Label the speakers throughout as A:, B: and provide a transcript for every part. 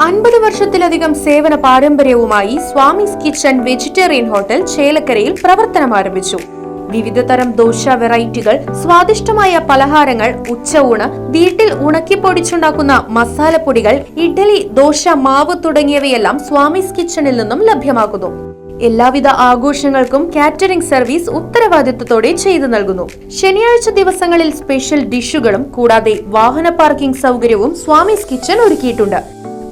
A: 50 വർഷത്തിലധികം സേവന പാരമ്പര്യവുമായി സ്വാമീസ് കിച്ചൺ വെജിറ്റേറിയൻ ഹോട്ടൽ ചേലക്കരയിൽ പ്രവർത്തനം ആരംഭിച്ചു. വിവിധതരം ദോശ വെറൈറ്റികൾ, സ്വാദിഷ്ടമായ പലഹാരങ്ങൾ, ഉച്ചയൂണ്, വീട്ടിൽ ഉണക്കിപ്പൊടിച്ചുണ്ടാക്കുന്ന മസാലപ്പൊടികൾ, ഇഡ്ഡലി, ദോശ മാവ് തുടങ്ങിയവയെല്ലാം സ്വാമീസ് കിച്ചണിൽ നിന്നും ലഭ്യമാക്കുന്നു. എല്ലാവിധ ആഘോഷങ്ങൾക്കും കാറ്ററിംഗ് സർവീസ് ഉത്തരവാദിത്വത്തോടെ ചെയ്തു നൽകുന്നു. ശനിയാഴ്ച ദിവസങ്ങളിൽ സ്പെഷ്യൽ ഡിഷുകളും കൂടാതെ വാഹന പാർക്കിംഗ് സൗകര്യവും സ്വാമീസ് കിച്ചൺ ഒരുക്കിയിട്ടുണ്ട്.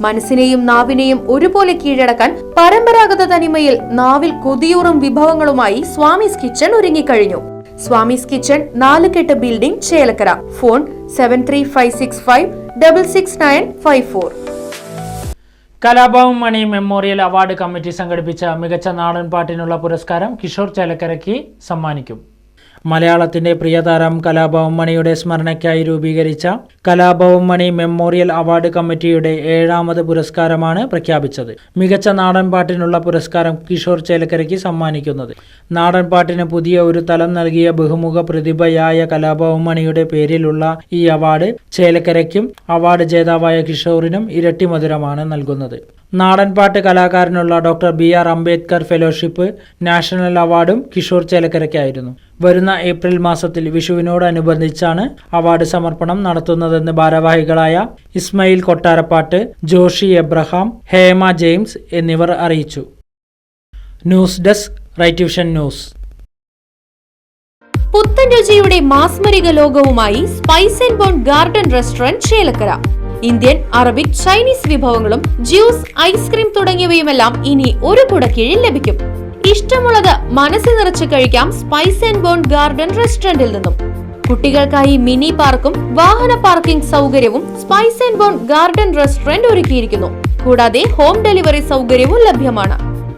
A: മനസ്സിനെയും നാവിനെയും ഒരുപോലെ കീഴടക്കാൻ പരമ്പരാഗത തനിമയിൽ നാവിൽ കൊതിയൂറും വിഭവങ്ങളുമായി സ്വാമീസ് കിച്ചൺ ഒരുങ്ങിക്കഴിഞ്ഞു. Swamis kitchen 4 building, Chelakkara. Phone 7356566954.
B: Kalabhavan Mani memorial award committee സംഘടിപ്പിച്ച മികച്ച നാടൻ പാട്ടിനുള്ള പുരസ്കാരം കിഷോർ ചേലക്കരയ്ക്ക് സമ്മാനിക്കും. മലയാളത്തിന്റെ പ്രിയതാരം കലാഭവൻ മണിയുടെ സ്മരണയ്ക്കായി രൂപീകരിച്ച കലാഭവൻ മണി മെമ്മോറിയൽ അവാർഡ് കമ്മിറ്റിയുടെ 7ാമത് പുരസ്കാരമാണ് പ്രഖ്യാപിച്ചത്. മികച്ച നാടൻ പാട്ടിനുള്ള പുരസ്കാരം കിഷോർ ചേലക്കരയ്ക്ക് സമ്മാനിക്കുന്നത്. നാടൻ പാട്ടിന് പുതിയ ഒരു തലം നൽകിയ ബഹുമുഖ പ്രതിഭയായ കലാഭവൻ മണിയുടെ പേരിലുള്ള ഈ അവാർഡ് ചേലക്കരയ്ക്കും അവാർഡ് ജേതാവായ കിഷോറിനും ഇരട്ടി മധുരമാണ് നൽകുന്നത്. നാടൻപാട്ട് കലാകാരനുള്ള doctor BR Ambedkar fellowship national അവാർഡും കിഷോർ ചേലക്കരയ്ക്കായിരുന്നു. വരുന്ന ഏപ്രിൽ മാസത്തിൽ വിഷുവിനോടനുബന്ധിച്ചാണ് അവാർഡ് സമർപ്പണം നടത്തുന്നതെന്ന് ഭാരവാഹികളായ ഇസ്മയിൽ കൊട്ടാരപ്പാട്ട്, ജോഷി എബ്രഹാം, ഹേമ ജെയിംസ് എന്നിവർ അറിയിച്ചു. News desk, right vision news.
A: പുത്തൻ രുചിയുടെ മാസ്മരിക ലോകവുമായി spice and bone garden restaurant Chelakkara. Indian, Arabic, Chinese വിഭവങ്ങളും ജ്യൂസ്, ഐസ്ക്രീം തുടങ്ങിയവയുമെല്ലാം ഇനി ഒരു കുടക്കീഴിൽ ലഭിക്കും. ഇഷ്ടമുള്ളത് മനസ്സ് നിറച്ച് കഴിക്കാം സ്പൈസ് ആൻഡ് ബോൺ ഗാർഡൻ റെസ്റ്റോറന്റിൽ നിന്നും. കുട്ടികൾക്കായി മിനി പാർക്കും വാഹന പാർക്കിംഗ് സൗകര്യവും spice and bone garden restaurant ഒരുക്കിയിരിക്കുന്നു. കൂടാതെ ഹോം ഡെലിവറി സൗകര്യവും ലഭ്യമാണ്.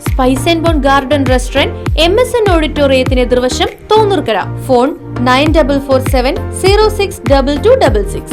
A: Spice and bone garden restaurant MSN ഓഡിറ്റോറിയത്തിന് എതിർവശം, തോന്നൂർക്കര. ഫോൺ 9447062266.